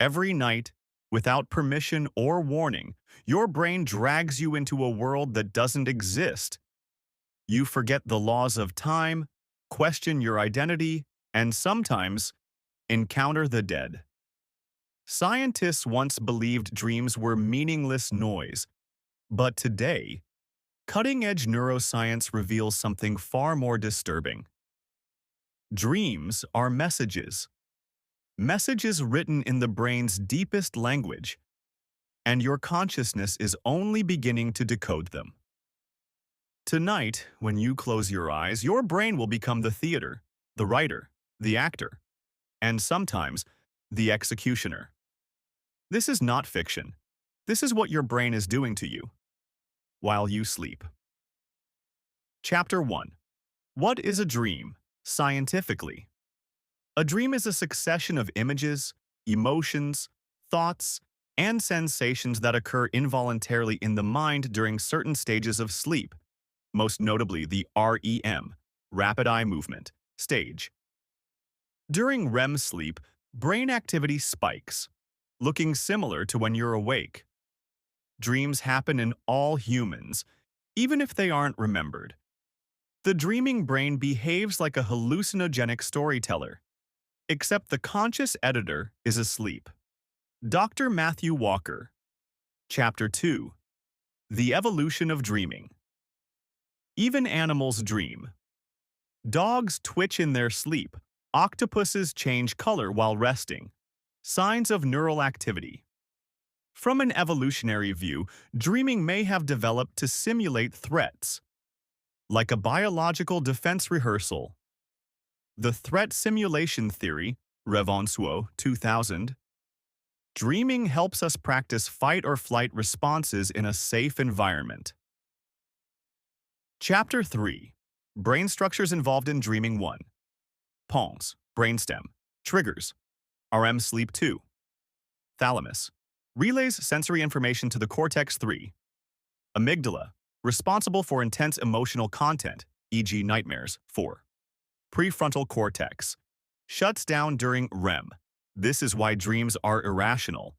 Every night, without permission or warning, your brain drags you into a world that doesn't exist. You forget the laws of time, question your identity, and sometimes encounter the dead. Scientists once believed dreams were meaningless noise, but today, cutting-edge neuroscience reveals something far more disturbing. Dreams are messages. Messages written in the brain's deepest language, and your consciousness is only beginning to decode them. Tonight, when you close your eyes, your brain will become the theater, the writer, the actor, and sometimes the executioner. This is not fiction. This is what your brain is doing to you while you sleep. Chapter 1. What is a dream, scientifically? A dream is a succession of images, emotions, thoughts, and sensations that occur involuntarily in the mind during certain stages of sleep, most notably the REM, rapid eye movement, stage. During REM sleep, brain activity spikes, looking similar to when you're awake. Dreams happen in all humans, even if they aren't remembered. The dreaming brain behaves like a hallucinogenic storyteller, except the conscious editor is asleep. Dr. Matthew Walker. Chapter 2. The Evolution of Dreaming. Even animals dream. Dogs twitch in their sleep. Octopuses change color while resting. Signs of neural activity. From an evolutionary view, dreaming may have developed to simulate threats, like a biological defense rehearsal. The threat simulation theory, Revansuo, 2000. Dreaming helps us practice fight or flight responses in a safe environment. Chapter 3. Brain structures involved in dreaming 1. Pons, brainstem, triggers, REM sleep 2. Thalamus, relays sensory information to the cortex 3. Amygdala, responsible for intense emotional content, e.g. nightmares 4. Prefrontal cortex, shuts down during REM. This is why dreams are irrational.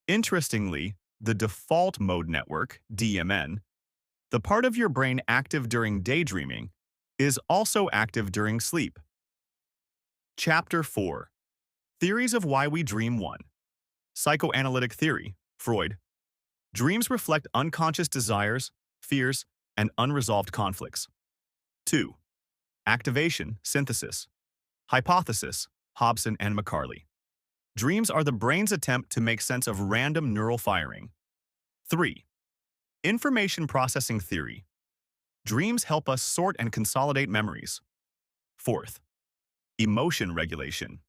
Interestingly, the default mode network, DMN, the part of your brain active during daydreaming, is also active during sleep. Chapter 4. Theories of why we dream 1. Psychoanalytic theory, Freud. Dreams reflect unconscious desires, fears, and unresolved conflicts. 2. Activation, synthesis. Hypothesis, Hobson and McCarley. Dreams are the brain's attempt to make sense of random neural firing. 3. Information processing theory. Dreams help us sort and consolidate memories. 4th. Emotion regulation.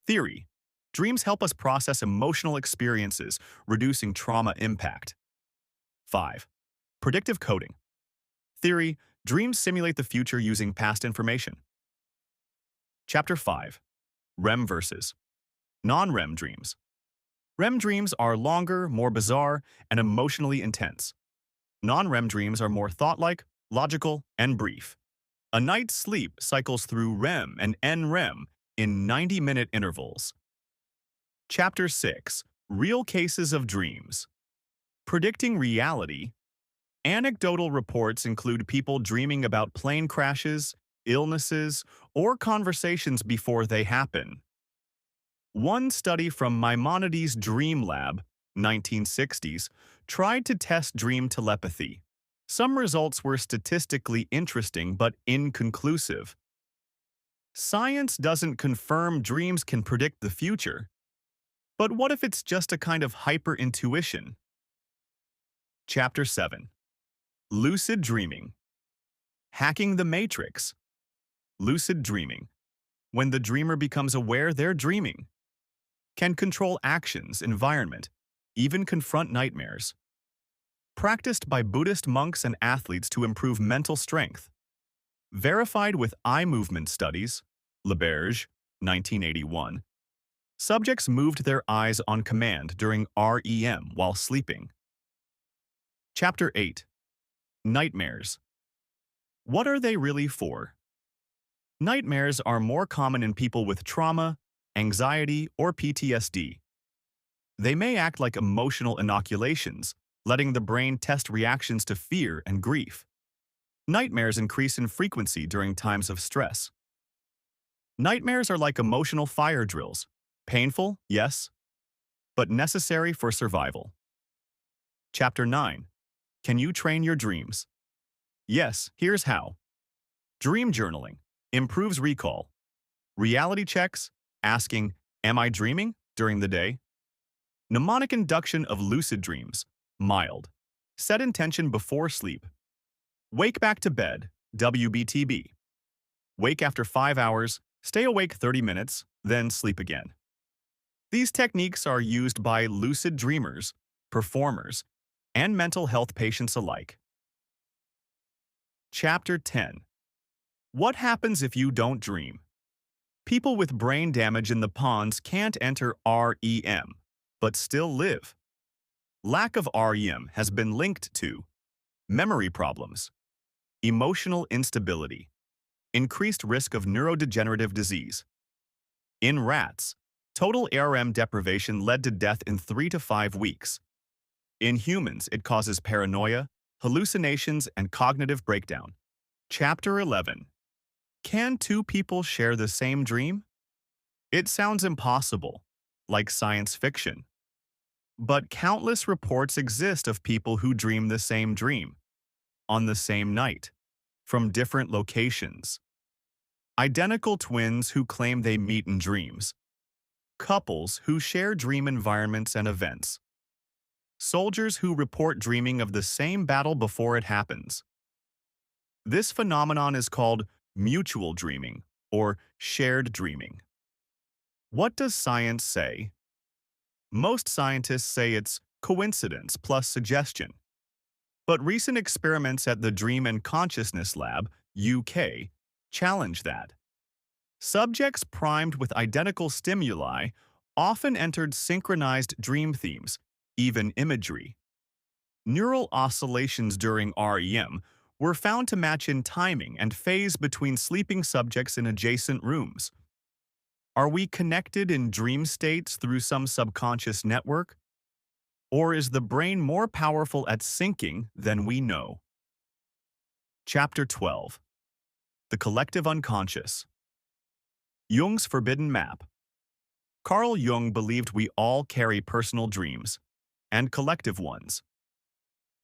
Theory. Dreams help us process emotional experiences, reducing trauma impact. 5. Predictive coding. Theory. Dreams simulate the future using past information. Chapter 5. REM versus non-REM dreams. REM dreams are longer, more bizarre, and emotionally intense. Non-REM dreams are more thought-like, logical, and brief. A night's sleep cycles through REM and NREM in 90-minute intervals. Chapter 6. Real cases of dreams. Predicting reality. Anecdotal reports include people dreaming about plane crashes, illnesses, or conversations before they happen. One study from Maimonides' Dream Lab, 1960s, tried to test dream telepathy. Some results were statistically interesting but inconclusive. Science doesn't confirm dreams can predict the future. But what if it's just a kind of hyper-intuition? Chapter 7. Lucid dreaming. Hacking the matrix. Lucid dreaming. When the dreamer becomes aware they're dreaming. Can control actions, environment, even confront nightmares. Practiced by Buddhist monks and athletes to improve mental strength. Verified with eye movement studies, LeBerge, 1981. Subjects moved their eyes on command during REM while sleeping. Chapter 8. Nightmares. What are they really for? Nightmares are more common in people with trauma, anxiety, or PTSD. They may act like emotional inoculations, letting the brain test reactions to fear and grief. Nightmares increase in frequency during times of stress. Nightmares are like emotional fire drills. Painful, yes, but necessary for survival. Chapter 9. Can you train your dreams? Yes, here's how. Dream journaling improves recall. Reality checks, asking, "Am I dreaming?" during the day. Mnemonic induction of lucid dreams, mild. Set intention before sleep. Wake back to bed, WBTB. Wake after 5 hours, stay awake 30 minutes, then sleep again. These techniques are used by lucid dreamers, performers, and mental health patients alike. Chapter 10. What happens if you don't dream? People with brain damage in the pons can't enter REM, but still live. Lack of REM has been linked to memory problems, emotional instability, increased risk of neurodegenerative disease. In rats, total REM deprivation led to death in 3 to 5 weeks. In humans, it causes paranoia, hallucinations, and cognitive breakdown. Chapter 11. Can two people share the same dream? It sounds impossible, like science fiction. But countless reports exist of people who dream the same dream, on the same night, from different locations. Identical twins who claim they meet in dreams. Couples who share dream environments and events. Soldiers who report dreaming of the same battle before it happens. This phenomenon is called mutual dreaming or shared dreaming. What does science say? Most scientists say it's coincidence plus suggestion. But recent experiments at the Dream and Consciousness Lab, UK, challenge that. Subjects primed with identical stimuli often entered synchronized dream themes, even imagery. Neural oscillations during REM were found to match in timing and phase between sleeping subjects in adjacent rooms. Are we connected in dream states through some subconscious network? Or is the brain more powerful at syncing than we know? Chapter 12. The Collective Unconscious. Jung's Forbidden Map. Carl Jung believed we all carry personal dreams, and collective ones.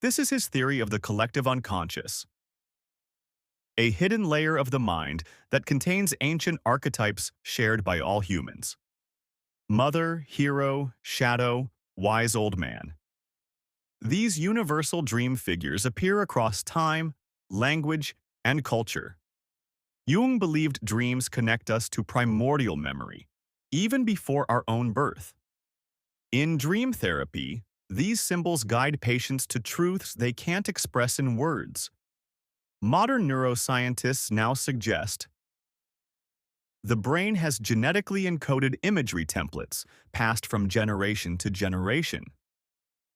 This is his theory of the collective unconscious. A hidden layer of the mind that contains ancient archetypes shared by all humans. Mother, hero, shadow, wise old man. These universal dream figures appear across time, language, and culture. Jung believed dreams connect us to primordial memory, even before our own birth. In dream therapy, these symbols guide patients to truths they can't express in words. Modern neuroscientists now suggest the brain has genetically encoded imagery templates passed from generation to generation.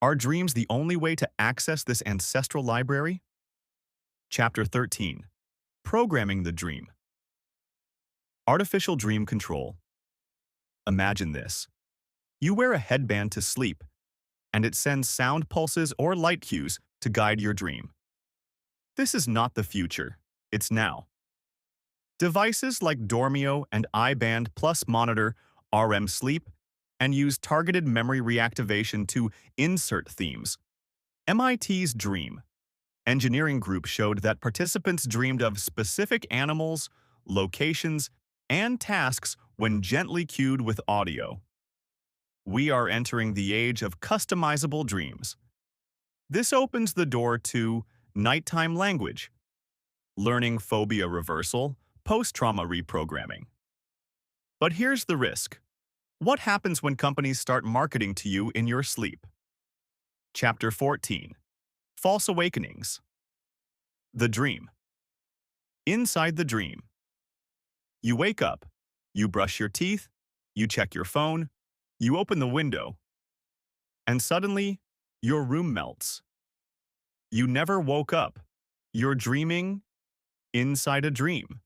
Are dreams the only way to access this ancestral library? Chapter 13. Programming the Dream. Artificial Dream Control. Imagine this. You wear a headband to sleep, and it sends sound pulses or light cues to guide your dream. This is not the future, it's now. Devices like Dormio and iBand Plus monitor REM sleep and use targeted memory reactivation to insert themes. MIT's Dream engineering group showed that participants dreamed of specific animals, locations, and tasks when gently cued with audio. We are entering the age of customizable dreams. This opens the door to nighttime language, learning phobia reversal, post-trauma reprogramming. But here's the risk. What happens when companies start marketing to you in your sleep? Chapter 14. False Awakenings. The Dream. Inside the dream. You wake up, you brush your teeth, you check your phone, you open the window, and suddenly, your room melts. You never woke up. You're dreaming inside a dream.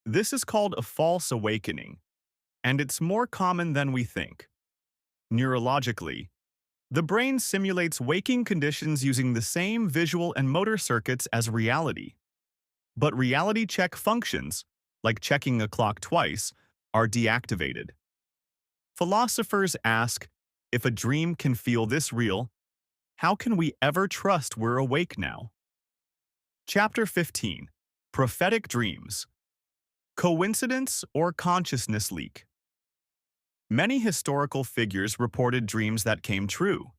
This is called a false awakening. and it's more common than we think. Neurologically, the brain simulates waking conditions using the same visual and motor circuits as reality. But reality check functions, like checking a clock twice, are deactivated. Philosophers ask, if a dream can feel this real, how can we ever trust we're awake now? Chapter 15. Prophetic Dreams. Coincidence or consciousness leak? Many historical figures reported dreams that came true.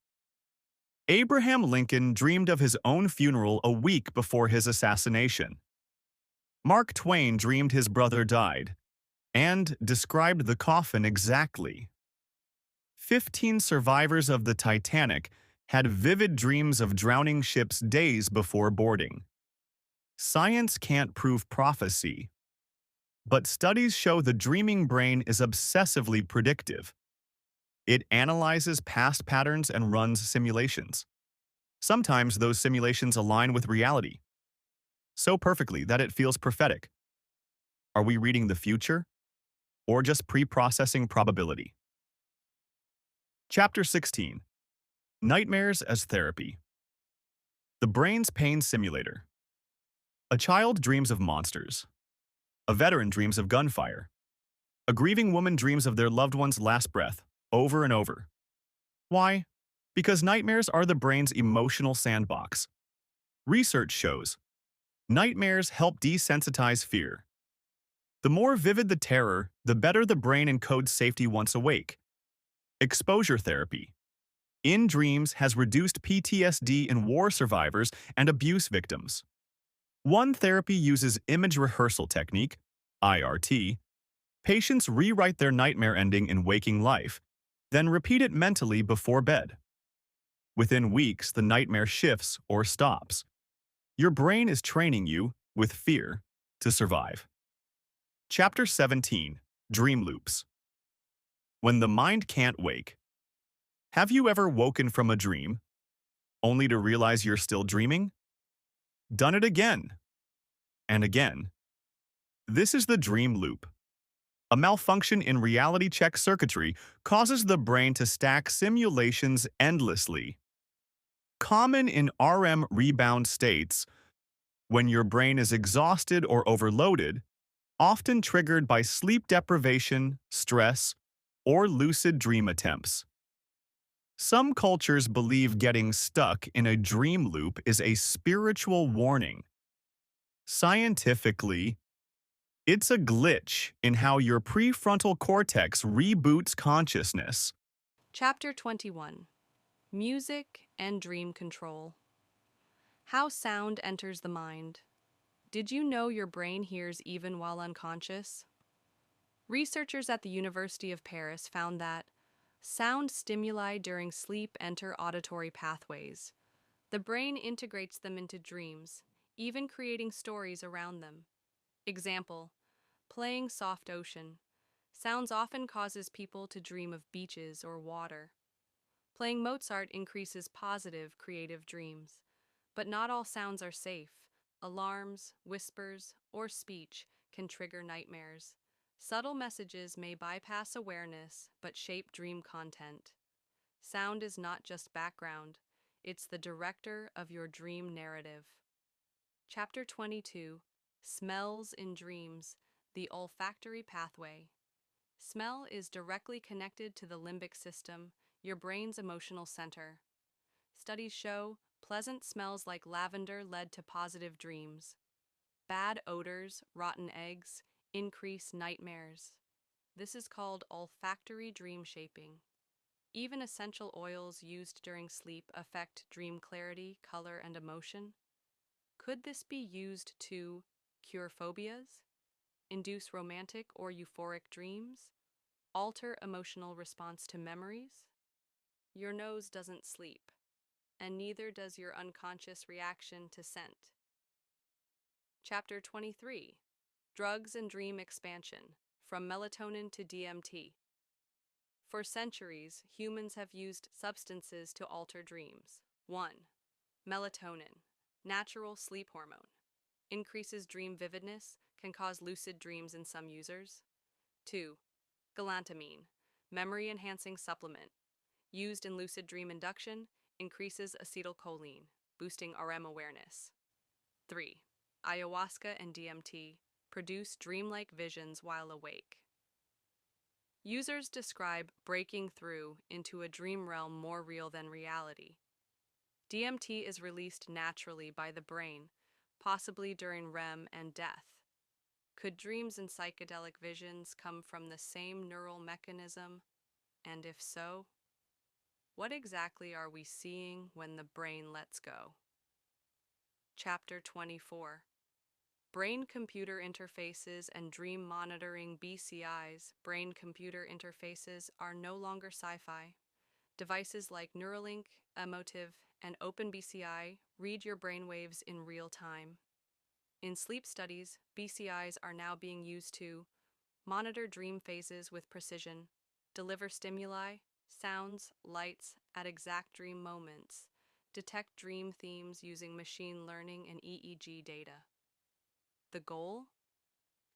Abraham Lincoln dreamed of his own funeral a week before his assassination. Mark Twain dreamed his brother died, and described the coffin exactly. 15 survivors of the Titanic had vivid dreams of drowning ships days before boarding. Science can't prove prophecy, but studies show the dreaming brain is obsessively predictive. It analyzes past patterns and runs simulations. Sometimes those simulations align with reality, so perfectly that it feels prophetic. Are we reading the future, or just pre-processing probability? Chapter 16. Nightmares as Therapy. The brain's pain simulator. A child dreams of monsters. A veteran dreams of gunfire. A grieving woman dreams of their loved one's last breath, over and over. Why? Because nightmares are the brain's emotional sandbox. Research shows nightmares help desensitize fear. The more vivid the terror, the better the brain encodes safety once awake. Exposure therapy. In dreams has reduced PTSD in war survivors and abuse victims. One therapy uses image rehearsal technique, IRT. Patients rewrite their nightmare ending in waking life, then repeat it mentally before bed. Within weeks, the nightmare shifts or stops. Your brain is training you, with fear, to survive. Chapter 17. Dream Loops. When the mind can't wake. Have you ever woken from a dream, only to realize you're still dreaming? Done it again and again. This is the dream loop. A malfunction in reality check circuitry causes the brain to stack simulations endlessly. Common in RM rebound states, when your brain is exhausted or overloaded, often triggered by sleep deprivation, stress, or lucid dream attempts. Some cultures believe getting stuck in a dream loop is a spiritual warning. Scientifically, it's a glitch in how your prefrontal cortex reboots consciousness. Chapter 21. Music and Dream Control. How sound enters the mind. Did you know your brain hears even while unconscious? Researchers at the University of Paris found that sound stimuli during sleep enter auditory pathways. The brain integrates them into dreams, even creating stories around them. Example, playing soft ocean. Sounds often causes people to dream of beaches or water. Playing Mozart increases positive, creative dreams. But not all sounds are safe. Alarms, whispers, or speech can trigger nightmares. Subtle messages may bypass awareness but shape dream content. Sound is not just background, it's the director of your dream narrative. Chapter 22. Smells in Dreams, the Olfactory Pathway. Smell is directly connected to the limbic system, your brain's emotional center. Studies show pleasant smells like lavender led to positive dreams. Bad odors, rotten eggs, increase nightmares. This is called olfactory dream shaping. Even essential oils used during sleep affect dream clarity, color, and emotion. Could this be used to cure phobias, induce romantic or euphoric dreams, alter emotional response to memories? Your nose doesn't sleep, and neither does your unconscious reaction to scent. Chapter 23. Drugs and Dream Expansion, from Melatonin to DMT. For centuries, humans have used substances to alter dreams. 1. Melatonin, natural sleep hormone. Increases dream vividness, can cause lucid dreams in some users. 2. Galantamine, memory-enhancing supplement, used in lucid dream induction, increases acetylcholine, boosting REM awareness. 3. Ayahuasca and DMT produce dreamlike visions while awake. Users describe breaking through into a dream realm more real than reality. DMT is released naturally by the brain, possibly during REM and death. Could dreams and psychedelic visions come from the same neural mechanism? And if so, what exactly are we seeing when the brain lets go? Chapter 24. Brain-computer interfaces and dream monitoring BCIs, brain-computer interfaces, are no longer sci-fi. Devices like Neuralink, Emotive, and OpenBCI read your brainwaves in real time. In sleep studies, BCIs are now being used to monitor dream phases with precision, deliver stimuli, sounds, lights at exact dream moments, detect dream themes using machine learning and EEG data. The goal?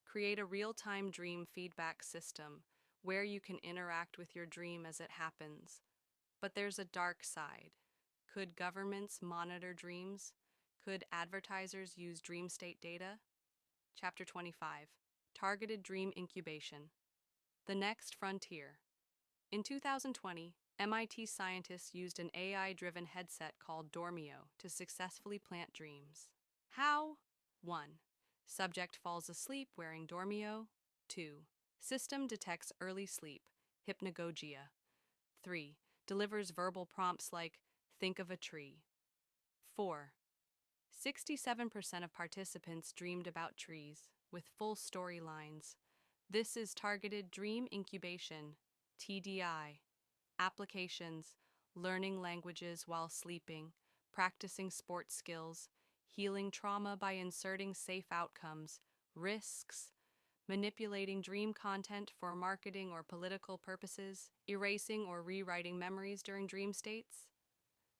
Create a real-time dream feedback system where you can interact with your dream as it happens. But there's a dark side. Could governments monitor dreams? Could advertisers use dream state data? Chapter 25. Targeted Dream Incubation. The Next Frontier. In 2020, MIT scientists used an AI-driven headset called Dormio to successfully plant dreams. How? 1. Subject falls asleep wearing Dormio. 2. System detects early sleep, hypnagogia. 3. Delivers verbal prompts like, think of a tree. 4. 67% of participants dreamed about trees, with full storylines. This is targeted dream incubation, TDI. Applications: learning languages while sleeping, practicing sports skills, healing trauma by inserting safe outcomes, risks: manipulating dream content for marketing or political purposes, erasing or rewriting memories during dream states.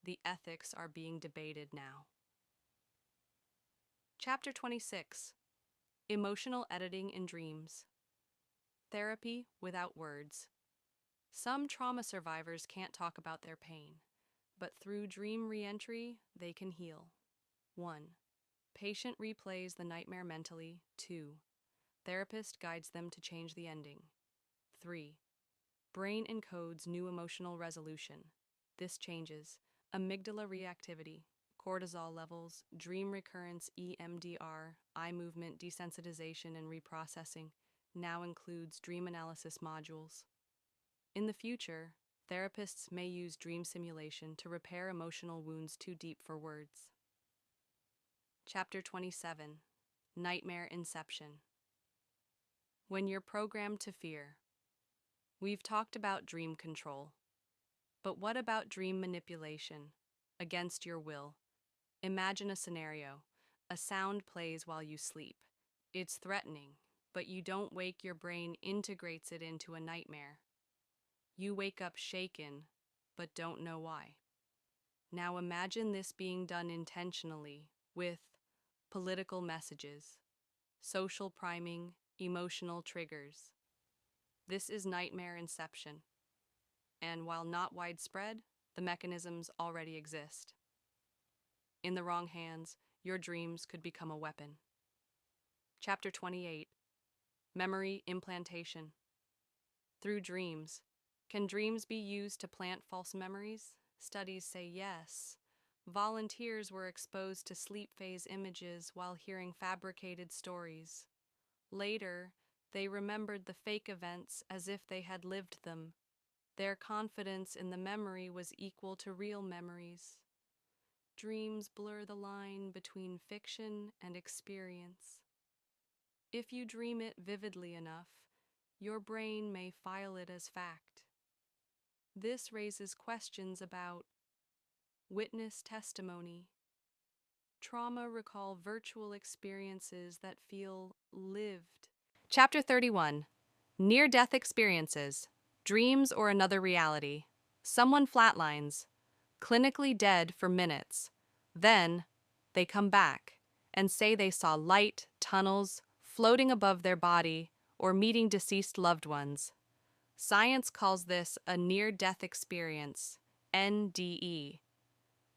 The ethics are being debated now. Chapter 26. Emotional Editing in Dreams. Therapy without words. Some trauma survivors can't talk about their pain, but through dream reentry, they can heal. 1. Patient replays the nightmare mentally. 2. Therapist guides them to change the ending. 3. Brain encodes new emotional resolution. This changes amygdala reactivity, cortisol levels, dream recurrence EMDR, eye movement desensitization and reprocessing, now includes dream analysis modules. In the future, therapists may use dream simulation to repair emotional wounds too deep for words. Chapter 27. Nightmare Inception. When you're programmed to fear. We've talked about dream control. But what about dream manipulation? Against your will. Imagine a scenario. A sound plays while you sleep. It's threatening, but you don't wake. Your brain integrates it into a nightmare. You wake up shaken, but don't know why. Now imagine this being done intentionally with political messages, social priming, emotional triggers. This is nightmare inception. And while not widespread, the mechanisms already exist. In the wrong hands, your dreams could become a weapon. Chapter 28. Memory Implantation. Through dreams. Can dreams be used to plant false memories? Studies say yes. Volunteers were exposed to sleep phase images while hearing fabricated stories. Later, they remembered the fake events as if they had lived them. Their confidence in the memory was equal to real memories. Dreams blur the line between fiction and experience. If you dream it vividly enough, your brain may file it as fact. This raises questions about witness testimony. Trauma recall virtual experiences that feel lived. Chapter 31. Near-death experiences. Dreams or another reality. Someone flatlines, clinically dead for minutes. Then, they come back and say they saw light, tunnels, floating above their body, or meeting deceased loved ones. Science calls this a near-death experience, NDE.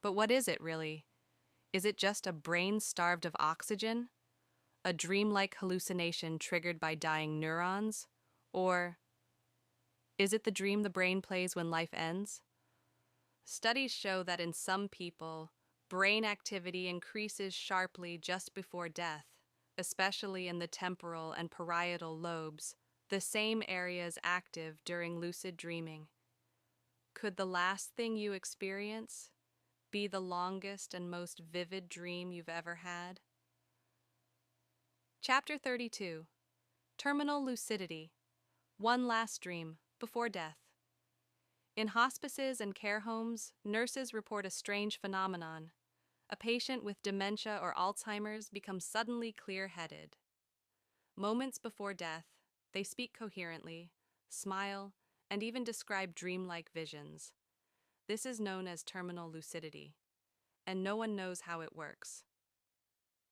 But what is it really? Is it just a brain starved of oxygen? A dreamlike hallucination triggered by dying neurons? Or is it the dream the brain plays when life ends? Studies show that in some people, brain activity increases sharply just before death, especially in the temporal and parietal lobes, the same areas active during lucid dreaming. Could the last thing you experience be the longest and most vivid dream you've ever had? Chapter 32: Terminal Lucidity. One last dream before death. In hospices and care homes, nurses report a strange phenomenon. A patient with dementia or Alzheimer's becomes suddenly clear-headed. Moments before death, they speak coherently, smile, and even describe dreamlike visions. This is known as terminal lucidity, and no one knows how it works.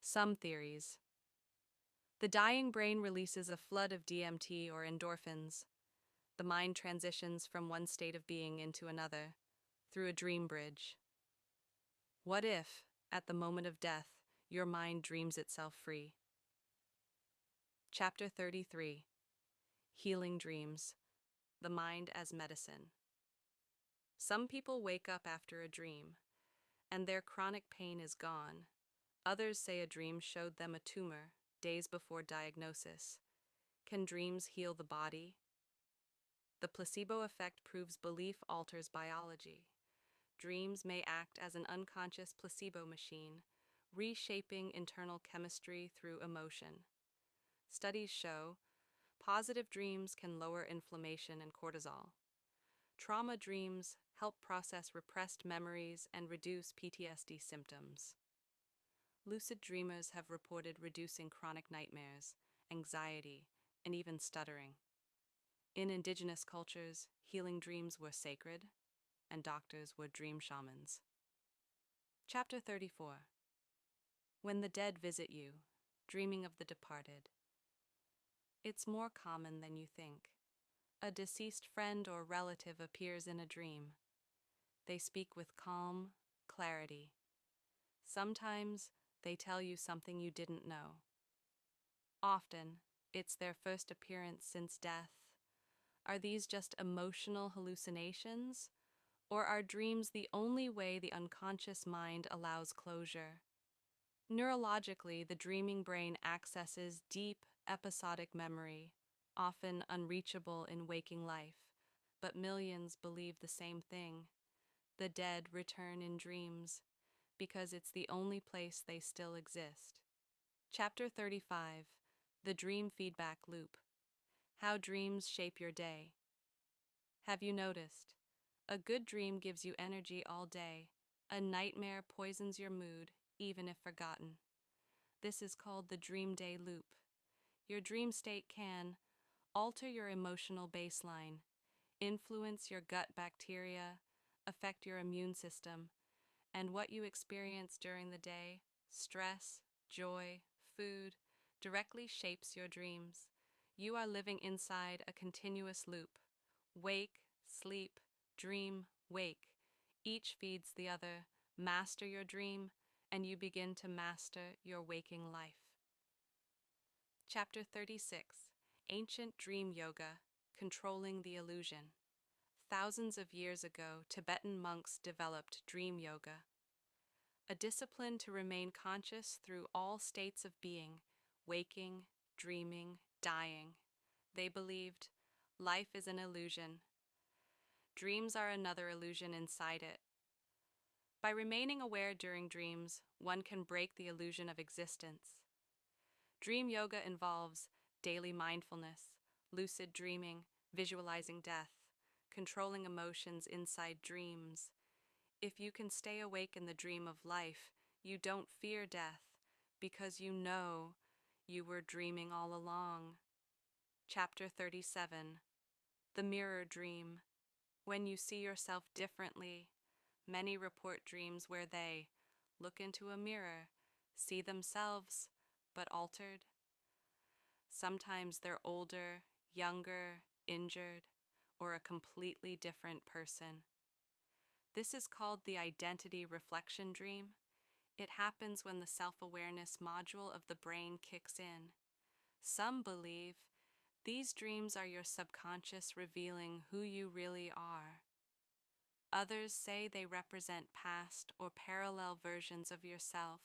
Some theories. The dying brain releases a flood of DMT or endorphins. The mind transitions from one state of being into another, through a dream bridge. What if, at the moment of death, your mind dreams itself free? Chapter 33: Healing Dreams. The Mind as Medicine. Some people wake up after a dream, and their chronic pain is gone. Others say a dream showed them a tumor days before diagnosis. Can dreams heal the body? The placebo effect proves belief alters biology. Dreams may act as an unconscious placebo machine, reshaping internal chemistry through emotion. Studies show positive dreams can lower inflammation and cortisol. Trauma dreams help process repressed memories and reduce PTSD symptoms. Lucid dreamers have reported reducing chronic nightmares, anxiety, and even stuttering. In indigenous cultures, healing dreams were sacred, and doctors were dream shamans. Chapter 34: When the Dead Visit You, Dreaming of the Departed. It's more common than you think. A deceased friend or relative appears in a dream. They speak with calm, clarity. Sometimes they tell you something you didn't know. Often, it's their first appearance since death. Are these just emotional hallucinations? Or are dreams the only way the unconscious mind allows closure? Neurologically, the dreaming brain accesses deep, episodic memory, often unreachable in waking life, but millions believe the same thing. The dead return in dreams, because it's the only place they still exist. Chapter 35: The Dream Feedback Loop. How Dreams Shape Your Day. Have you noticed? A good dream gives you energy all day. A nightmare poisons your mood, even if forgotten. This is called the dream day loop. Your dream state can alter your emotional baseline, influence your gut bacteria, affect your immune system, and what you experience during the day, stress, joy, food, directly shapes your dreams. You are living inside a continuous loop. Wake, sleep, dream, wake. Each feeds the other. Master your dream, and you begin to master your waking life. Chapter 36: Ancient Dream Yoga, Controlling the Illusion. Thousands of years ago, Tibetan monks developed dream yoga, a discipline to remain conscious through all states of being, waking, dreaming, dying. They believed life is an illusion. Dreams are another illusion inside it. By remaining aware during dreams, one can break the illusion of existence. Dream yoga involves daily mindfulness, lucid dreaming, visualizing death, controlling emotions inside dreams. If you can stay awake in the dream of life, you don't fear death because you know you were dreaming all along. Chapter 37: The Mirror Dream. When you see yourself differently. Many report dreams where they look into a mirror, see themselves, but altered. Sometimes they're older, younger, injured. or a completely different person. This is called the identity reflection dream. It happens when the self-awareness module of the brain kicks in. Some believe these dreams are your subconscious revealing who you really are. Others say they represent past or parallel versions of yourself.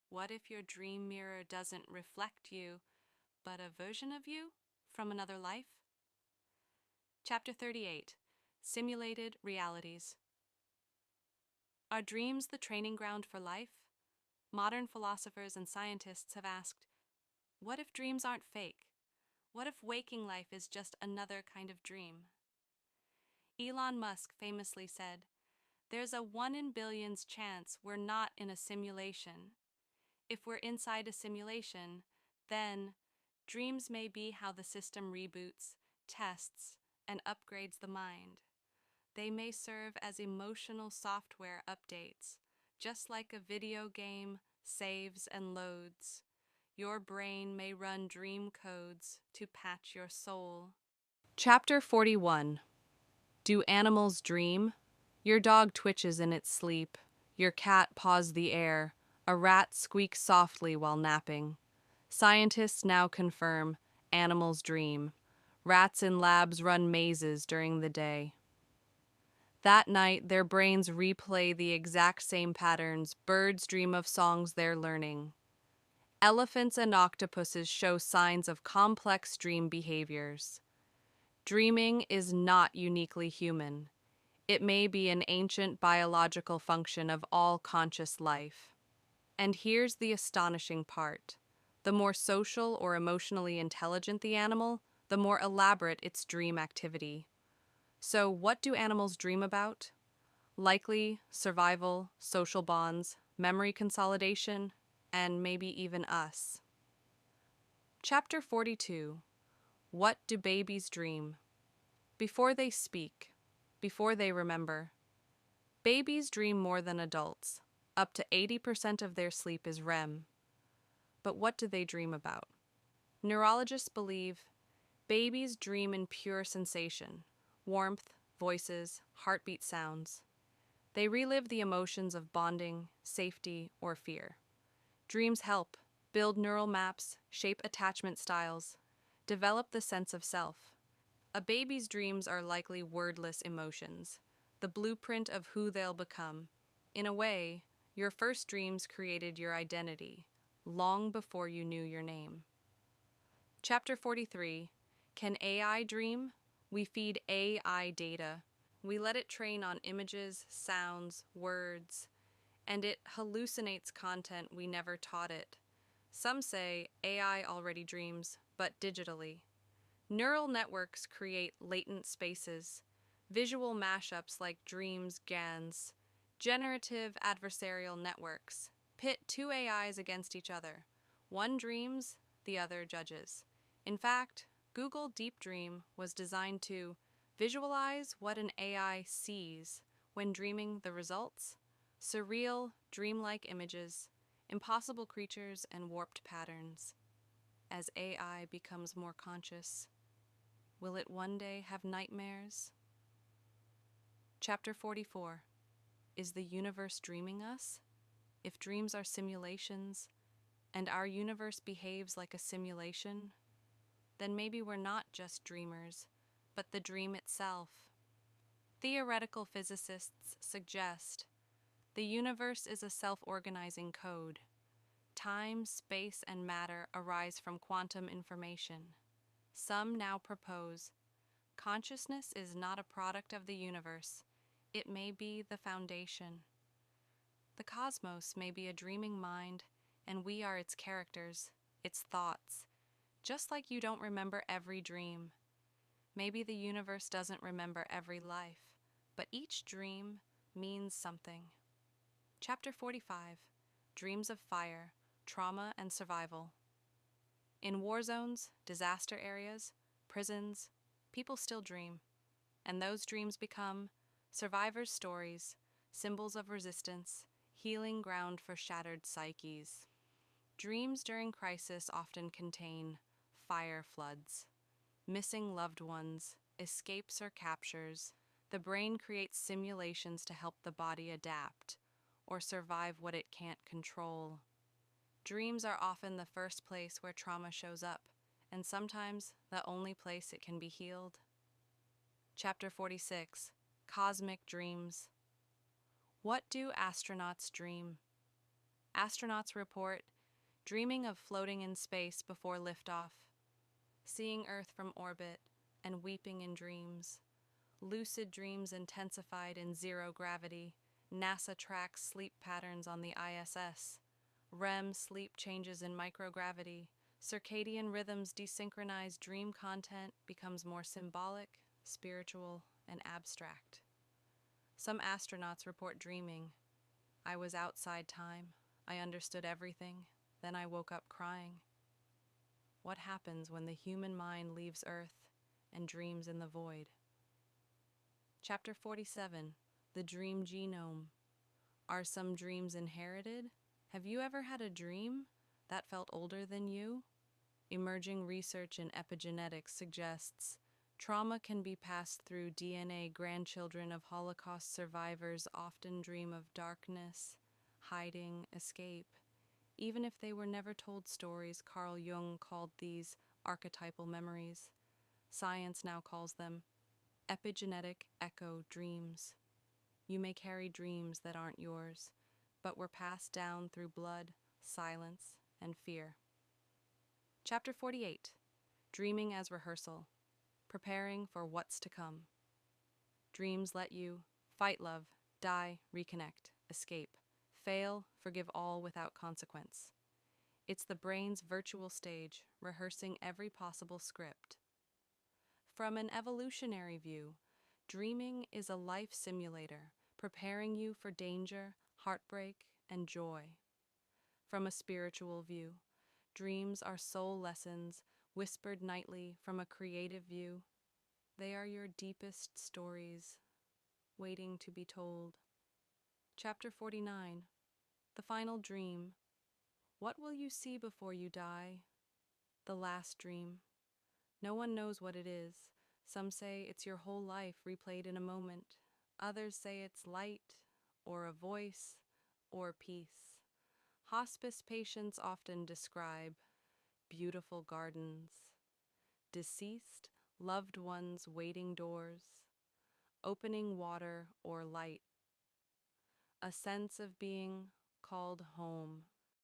What if your dream mirror doesn't reflect you, but a version of you from another life? Chapter 38: Simulated Realities. Are dreams the training ground for life? Modern philosophers and scientists have asked, what if dreams aren't fake? What if waking life is just another kind of dream? Elon Musk famously said, "There's a 1 in billions chance we're not in a simulation. If we're inside a simulation, then dreams may be how the system reboots, tests, and upgrades the mind. They may serve as emotional software updates, just like a video game saves and loads. Your brain may run dream codes to patch your soul." Chapter 41: Do Animals Dream? Your dog twitches in its sleep. Your cat paws the air. A rat squeaks softly while napping. Scientists now confirm animals dream. Rats in labs run mazes during the day. That night, their brains replay the exact same patterns. Birds dream of songs they're learning. Elephants and octopuses show signs of complex dream behaviors. Dreaming is not uniquely human. It may be an ancient biological function of all conscious life. And here's the astonishing part. The more social or emotionally intelligent the animal, the more elaborate its dream activity. So, what do animals dream about? Likely survival, social bonds, memory consolidation, and maybe even us. Chapter 42: What do babies dream? Before they speak, before they remember. Babies dream more than adults. Up to 80% of their sleep is REM. But what do they dream about? Neurologists believe babies dream in pure sensation, warmth, voices, heartbeat sounds. They relive the emotions of bonding, safety, or fear. Dreams help build neural maps, shape attachment styles, develop the sense of self. A baby's dreams are likely wordless emotions, the blueprint of who they'll become. In a way, your first dreams created your identity, long before you knew your name. Chapter 43: Can AI dream? We feed AI data. We let it train on images, sounds, words, and it hallucinates content we never taught it. Some say AI already dreams, but digitally. Neural networks create latent spaces, visual mashups like dreams GANs, generative adversarial networks pit two AIs against each other. One dreams, the other judges. In fact, Google Deep Dream was designed to visualize what an AI sees when dreaming the results: surreal, dreamlike images, impossible creatures, and warped patterns. As AI becomes more conscious, will it one day have nightmares? Chapter 44: Is the universe dreaming us? If dreams are simulations, and our universe behaves like a simulation, then maybe we're not just dreamers, but the dream itself. Theoretical physicists suggest the universe is a self-organizing code. Time, space, and matter arise from quantum information. Some now propose consciousness is not a product of the universe. It may be the foundation. The cosmos may be a dreaming mind, and we are its characters, its thoughts. Just like you don't remember every dream. Maybe the universe doesn't remember every life, but each dream means something. Chapter 45: Dreams of Fire, Trauma and Survival. In war zones, disaster areas, prisons, people still dream, and those dreams become survivors' stories, symbols of resistance, healing ground for shattered psyches. Dreams during crisis often contain fire floods, missing loved ones, escapes or captures, the brain creates simulations to help the body adapt or survive what it can't control. Dreams are often the first place where trauma shows up, and sometimes the only place it can be healed. Chapter 46: Cosmic Dreams. What do astronauts dream? Astronauts report dreaming of floating in space before liftoff, seeing Earth from orbit, and weeping in dreams. Lucid dreams intensified in zero gravity. NASA tracks sleep patterns on the ISS. REM sleep changes in microgravity. Circadian rhythms desynchronize. Dream content becomes more symbolic, spiritual, and abstract. Some astronauts report dreaming. I was outside time. I understood everything. Then I woke up crying. What happens when the human mind leaves Earth and dreams in the void? Chapter 47: The Dream Genome. Are some dreams inherited? Have you ever had a dream that felt older than you? Emerging research in epigenetics suggests trauma can be passed through DNA. Grandchildren of Holocaust survivors often dream of darkness, hiding, escape, even if they were never told stories. Carl Jung called these archetypal memories. Science now calls them epigenetic echo dreams. You may carry dreams that aren't yours, but were passed down through blood, silence, and fear. Chapter 48: Dreaming as Rehearsal. Preparing for what's to come. Dreams let you fight love, die, reconnect, escape, fail, forgive all without consequence. It's the brain's virtual stage, rehearsing every possible script. From an evolutionary view, dreaming is a life simulator, preparing you for danger, heartbreak, and joy. From a spiritual view, dreams are soul lessons, whispered nightly. From a creative view, they are your deepest stories, waiting to be told. Chapter 49: The Final Dream. What will you see before you die? The last dream. No one knows what it is. Some say it's your whole life replayed in a moment. Others say it's light, or a voice, or peace. Hospice patients often describe beautiful gardens, deceased loved ones waiting doors, opening water or light, a sense of being called home.